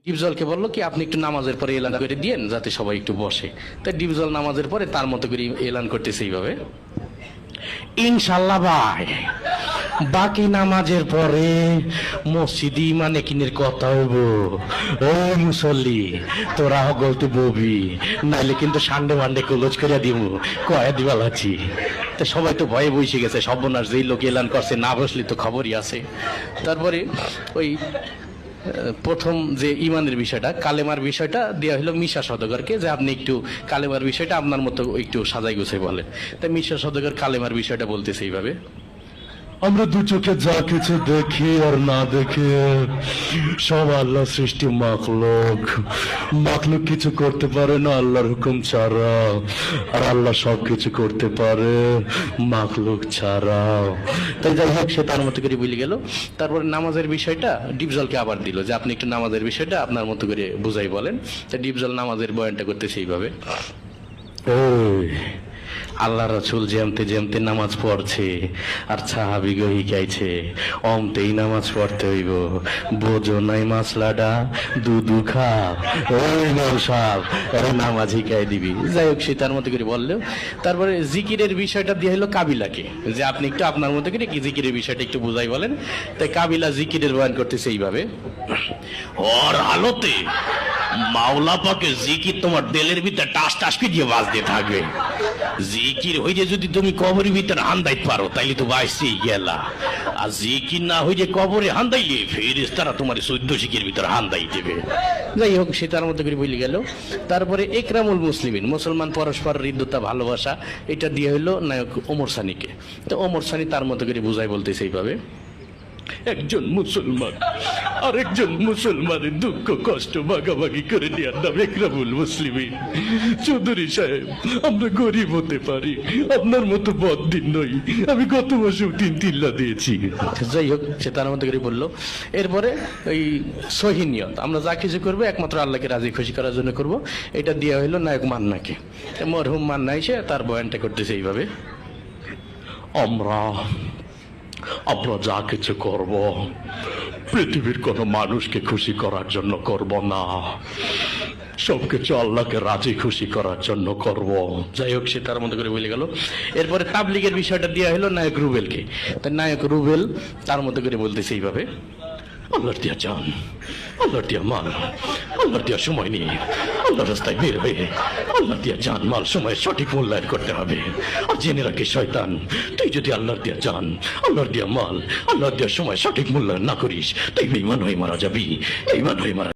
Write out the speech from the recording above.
ডিপজলকে বললো কি আপনি একটু নামাজের পরে এলান করে দিয়েন যাতে সবাই একটু বসে। তাই ডিপজল নামাজের পরে তার মতো করে এলান করতেছে এইভাবে, ইনশাল্লাহ ভাই বাকি নামাজের পরে মসজিদে ইমানে কিনের কথা হইব। ও মুসল্লি তোরা গলতে ববি, নাইলে কিন্তু সান্ডে মান্ডে কলজ করে দিব, কয়া দিবা লাছি। তা সবাই তো ভয়ে বসে গেছে, সর্বনাশ যেই লোক এলান করছে না বসলে তো খবরই আছে। তারপরে ওই প্রথম যে ইমানের বিষয়টা, কালেমার বিষয়টা দেওয়া হলো মিশা সওদাগরকে, যে আপনি একটু কালেমার বিষয়টা আপনার মতো একটু সাজাই গুছাই বলেন। তাই মিশা সওদাগর কালেমার বিষয়টা বলতেছে এইভাবে, আমরা দু চোখে যা কিছু দেখি আর না দেখে সব আল্লাহ সৃষ্টি মাখলুক। মাখলুক কিছু করতে পারে না আল্লাহর হুকুম ছাড়া, আর আল্লাহ সব কিছু করতে পারে মাখলুক ছাড়া। তাই যাই হোক সে তার মতো করে বলে গেল। তারপরে নামাজের বিষয়টা ডিপজলকে আবার দিল, যে আপনি একটু নামাজের বিষয়টা আপনার মতো করে বুঝাই বলেন। তা ডিপজল নামাজের বয়ানটা করতেছে এইভাবে, আল্লাহ রাসূল যেমতে যেমতে নামাজ পড়ছে আর সাহাবী শিখাইছে অমতেই নামাজ পড়তে হইব, বোঝো নাই মাসলাডা দুধু খা ওই নৌসাব নামাজ শিখাই দিবি। যাই হোক সে তার মতো করে বললেও। তারপরে জিকিরের বিষয়টা দিয়ে হলো কাবিলাকে, যে আপনি একটু আপনার মতো করে কি জিকিরের বিষয়টা একটু বুঝাই বলেন। তাই কাবিলা জিকিরের বয়ান করতেছে এইভাবে, ওর হালতে মাওলা পাকে জিকির তোমার দিলের ভিতরে টাস টাস দিয়ে বাজতে থাকবে। জিকির হইলে যদি তুমি কবরের ভিতরে হান্দাইতে পারো তাইলে তো বাইসেই গেলা, আর জিকির না হইলে কবরে হান্দাইলে ফেরেশতারা তোমার 14 শিকের ভিতরে হান্দাই দেবে। যাই হোক সে তার মতো করে বলে গেল। তারপরে একরামুল মুসলিমিন, মুসলমান পরস্পর হৃদ্যতা ভালোবাসা, এটা দিয়ে হইলো নায়ক ওমর সানিকে। তো ওমর সানি তার মতো করে বুঝাই বলতেছে এইভাবে, একজন মুসলমান আরেকজন মুসলমানের দুঃখ কষ্ট ভাগাভাগি করে নেওয়ার নাম একরামুল মুসলিমিন। চৌধুরী সাহেব আমরা গরিব হতে পারি, আপনার মতো বদদিন নই, আমি গত মাসেও 3 দিয়েছি। যাই হোক সে তার মতো করে বললো। এরপরে ওই সহিহ নিয়ত, আমরা যা কিছু করবো একমাত্র আল্লাহকে রাজি খুশি করার জন্য করব, এটা দেওয়া হইলো নায়ক মান্নাকে। মরহুম মান্না এসে তার বয়ানটা করতেছে এইভাবে, আমরা যা কিছু করব পৃথিবীর কোনো মানুষকে খুশি করার জন্য করব না, সবকিছু আল্লাহকে রাজি খুশি করার জন্য করব। যাই হোক সে তার মতো করে বলে গেল। এরপরে তাবলীগের বিষয়টা দেওয়া হলো নায়ক রুবেলকে। তাই নায়ক রুবেল তার মতো করে বলতেছে এইভাবে, আল্লাহর দিয়া জান, আল্লাহর দিয়া মাল, আল্লাহর দিয়া সময় নিয়ে আল্লাহর রাস্তায় বের হয়ে আল্লাহর দিয়া জান মাল সময় সঠিক মূল্যায়ন করতে হবে। আর জেনে রাখি শয়তান, তুই যদি আল্লাহর দিয়া জান, আল্লাহর দিয়া মাল, আল্লাহর দিয়া সময় সঠিক মূল্যায়ন না করিস তুই বেঈমান হয়ে মারা যাবি, বেঈমান হয়ে মারা